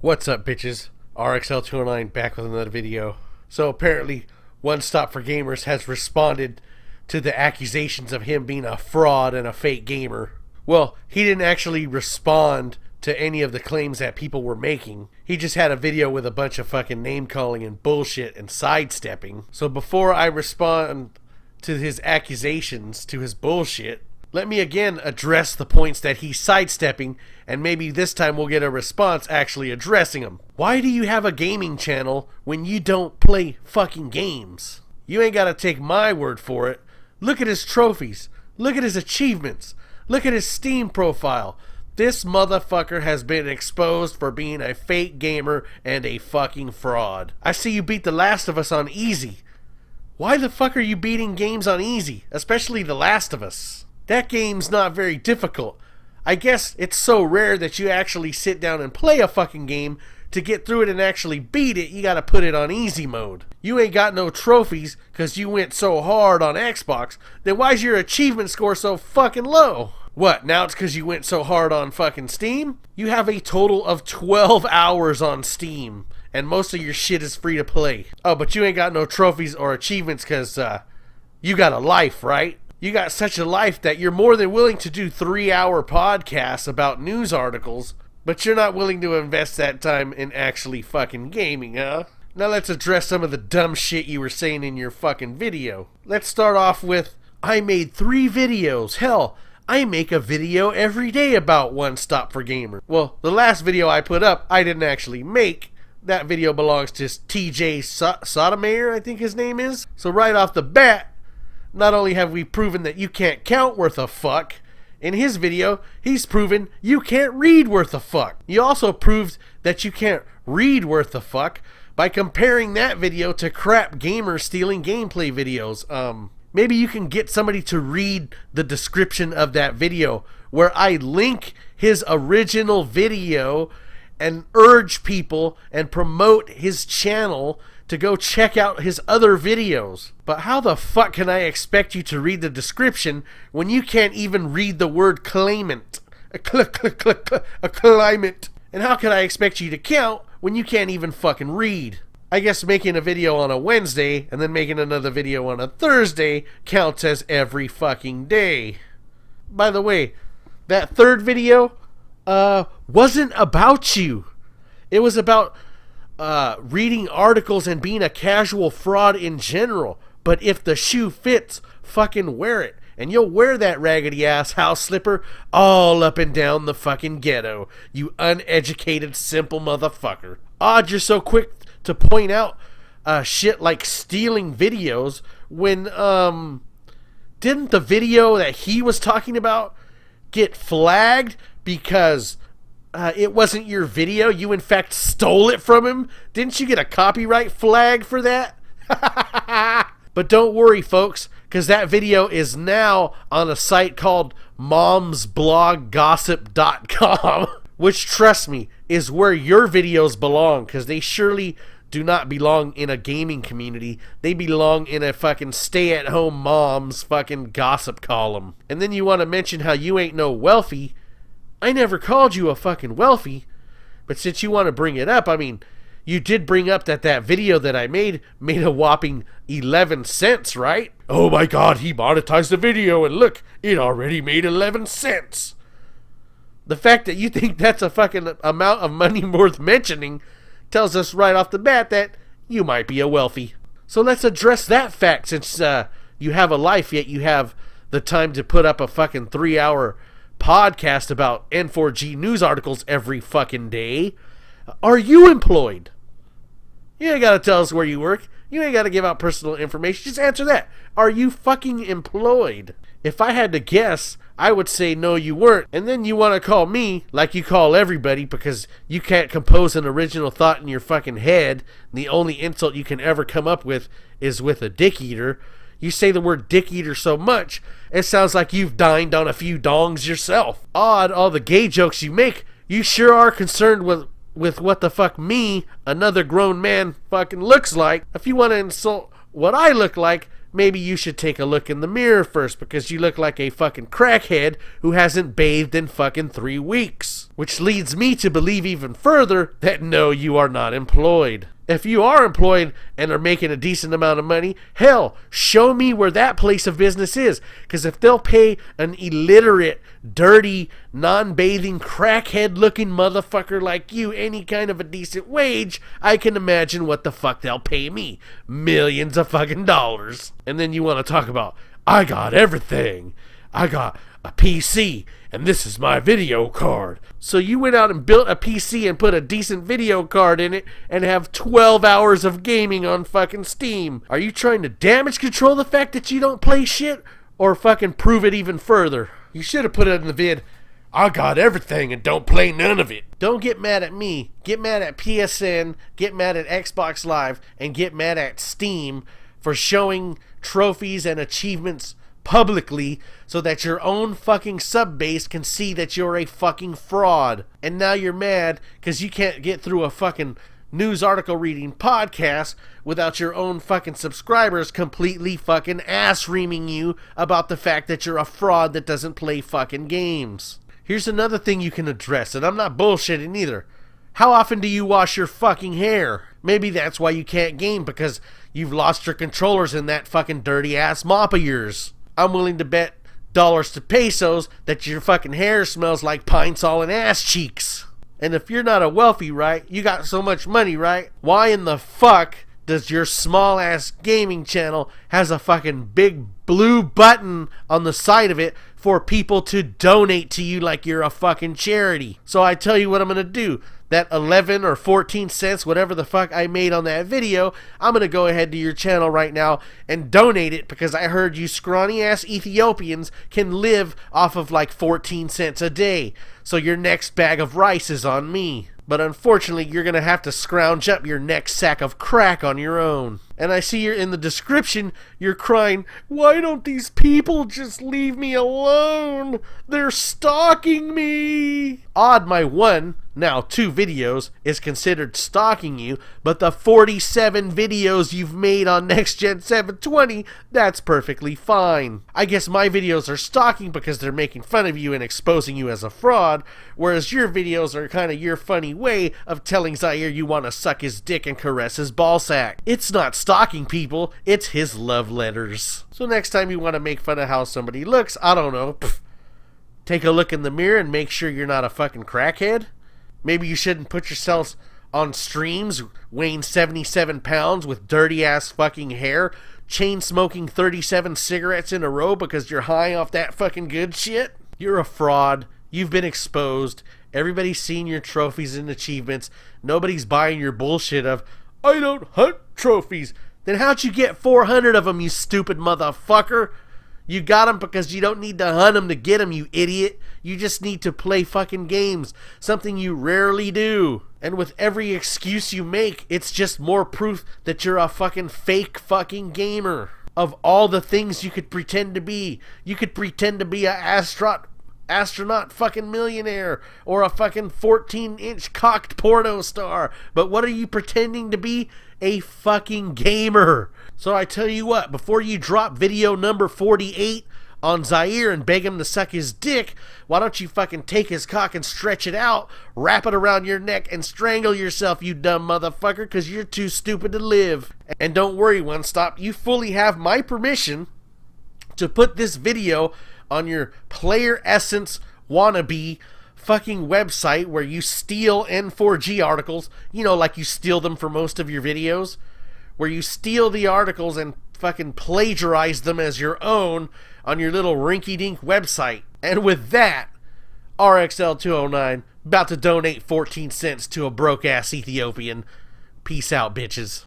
What's up, bitches? RXL209 back with another video. So apparently, 1stop4gamers has responded to the accusations of him being a fraud and a fake gamer. Well, he didn't actually respond to any of the claims that people were making. He just had a video with a bunch of fucking name calling and bullshit and sidestepping. So before I respond to his accusations, to his bullshit, let me again address the points that he's sidestepping, and maybe this time we'll get a response actually addressing them. Why do you have a gaming channel when you don't play fucking games? You ain't gotta take my word for it. Look at his trophies. Look at his achievements. Look at his Steam profile. This motherfucker has been exposed for being a fake gamer and a fucking fraud. I see you beat The Last of Us on easy. Why the fuck are you beating games on easy? Especially The Last of Us. That game's not very difficult. I guess it's so rare that you actually sit down and play a fucking game. To get through it and actually beat it, you gotta put it on easy mode. You ain't got no trophies because you went so hard on Xbox. Then why's your achievement score so fucking low? What, now it's because you went so hard on fucking Steam? You have a total of 12 hours on Steam, and most of your shit is free to play. Oh, but you ain't got no trophies or achievements because you got a life, right? You got such a life that you're more than willing to do 3-hour podcasts about news articles, but you're not willing to invest that time in actually fucking gaming, huh? Now let's address some of the dumb shit you were saying in your fucking video. Let's start off with, I made 3 videos. Hell, I make a video every day about 1stop4gamers. Well, the last video I put up, I didn't actually make. That video belongs to TJ Sotomayor, I think his name is. So right off the bat, not only have we proven that you can't count worth a fuck, in his video, he's proven you can't read worth a fuck. He also proved that you can't read worth a fuck by comparing that video to crap gamers stealing gameplay videos. Maybe you can get somebody to read the description of that video where I link his original video and urge people and promote his channel to go check out his other videos. But how the fuck can I expect you to read the description when you can't even read the word claimant? A climate. And how can I expect you to count when you can't even fucking read? I guess making a video on a Wednesday and then making another video on a Thursday counts as every fucking day. By the way, that third video wasn't about you. It was about reading articles and being a casual fraud in general. But if the shoe fits, fucking wear it. And you'll wear that raggedy ass house slipper all up and down the fucking ghetto, you uneducated simple motherfucker. Odd you're so quick to point out shit like stealing videos when didn't the video that he was talking about get flagged because it wasn't your video? You in fact stole it from him? Didn't you get a copyright flag for that? But don't worry, folks, because that video is now on a site called momsbloggossip.com, which, trust me, is where your videos belong, because they surely do not belong in a gaming community. They belong in a fucking stay-at-home mom's fucking gossip column. And then you want to mention how you ain't no wealthy. I never called you a fucking wealthy, but since you want to bring it up, I mean, you did bring up that video that I made a whopping 11 cents, right? Oh my god, he monetized the video and look, it already made 11 cents. The fact that you think that's a fucking amount of money worth mentioning tells us right off the bat that you might be a wealthy. So let's address that fact, since you have a life, yet you have the time to put up a fucking 3-hour podcast about N4G news articles every fucking day. Are you employed? You ain't gotta tell us where you work. You ain't gotta give out personal information. Just answer that. Are you fucking employed? If I had to guess, I would say no, you weren't. And then you want to call me like you call everybody because you can't compose an original thought in your fucking head. The only insult you can ever come up with is with a dick eater. You say the word dick eater so much, it sounds like you've dined on a few dongs yourself. Odd, all the gay jokes you make, you sure are concerned with what the fuck me, another grown man, fucking looks like. If you want to insult what I look like, maybe you should take a look in the mirror first, because you look like a fucking crackhead who hasn't bathed in fucking 3 weeks. Which leads me to believe even further that no, you are not employed. If you are employed and are making a decent amount of money, hell, show me where that place of business is. Because if they'll pay an illiterate, dirty, non-bathing, crackhead-looking motherfucker like you any kind of a decent wage, I can imagine what the fuck they'll pay me. Millions of fucking dollars. And then you want to talk about, I got everything. I got a PC, and this is my video card. So you went out and built a PC and put a decent video card in it and have 12 hours of gaming on fucking Steam. Are you trying to damage control the fact that you don't play shit, or fucking prove it even further? You should have put it in the vid, I got everything and don't play none of it. Don't get mad at me. Get mad at PSN, get mad at Xbox Live, and get mad at Steam for showing trophies and achievements publicly so that your own fucking sub base can see that you're a fucking fraud. And now you're mad because you can't get through a fucking news article reading podcast without your own fucking subscribers completely fucking ass-reaming you about the fact that you're a fraud that doesn't play fucking games. Here's another thing you can address, and I'm not bullshitting either. How often do you wash your fucking hair? Maybe that's why you can't game, because you've lost your controllers in that fucking dirty ass mop of yours. I'm willing to bet dollars to pesos that your fucking hair smells like Pine Sol and ass cheeks. And if you're not a wealthy, right, you got so much money, right, why in the fuck does your small ass gaming channel has a fucking big blue button on the side of it for people to donate to you like you're a fucking charity? So I tell you what I'm gonna do. That 11 or 14 cents, whatever the fuck I made on that video, I'm going to go ahead to your channel right now and donate it, because I heard you scrawny ass Ethiopians can live off of like 14 cents a day. So your next bag of rice is on me. But unfortunately, you're going to have to scrounge up your next sack of crack on your own. And I see you're in the description, you're crying, why don't these people just leave me alone? They're stalking me. Odd my one, now 2 videos is considered stalking you, but the 47 videos you've made on Next Gen 720, that's perfectly fine. I guess my videos are stalking because they're making fun of you and exposing you as a fraud, whereas your videos are kind of your funny way of telling Zaire you want to suck his dick and caress his ballsack. It's not stalking people, it's his love letters. So next time you want to make fun of how somebody looks, I don't know, take a look in the mirror and make sure you're not a fucking crackhead. Maybe you shouldn't put yourselves on streams weighing 77 pounds with dirty ass fucking hair, chain smoking 37 cigarettes in a row because you're high off that fucking good shit. You're a fraud. You've been exposed. Everybody's seen your trophies and achievements. Nobody's buying your bullshit of, I don't hunt trophies. Then how'd you get 400 of them, you stupid motherfucker? You got them because you don't need to hunt them to get them, you idiot. You just need to play fucking games, something you rarely do. And with every excuse you make, it's just more proof that you're a fucking fake fucking gamer. Of all the things you could pretend to be, you could pretend to be an astronaut fucking millionaire, or a fucking 14-inch cocked porno star. But what are you pretending to be? A fucking gamer. So I tell you what, before you drop video number 48 on Zaire and beg him to suck his dick, why don't you fucking take his cock and stretch it out, wrap it around your neck, and strangle yourself, you dumb motherfucker, because you're too stupid to live. And don't worry, One Stop, you fully have my permission to put this video on your Player Essence wannabe fucking website where you steal N4G articles, you know, like you steal them for most of your videos, where you steal the articles and fucking plagiarize them as your own on your little rinky-dink website. And with that, RXL209 about to donate 14 cents to a broke-ass Ethiopian. Peace out, bitches.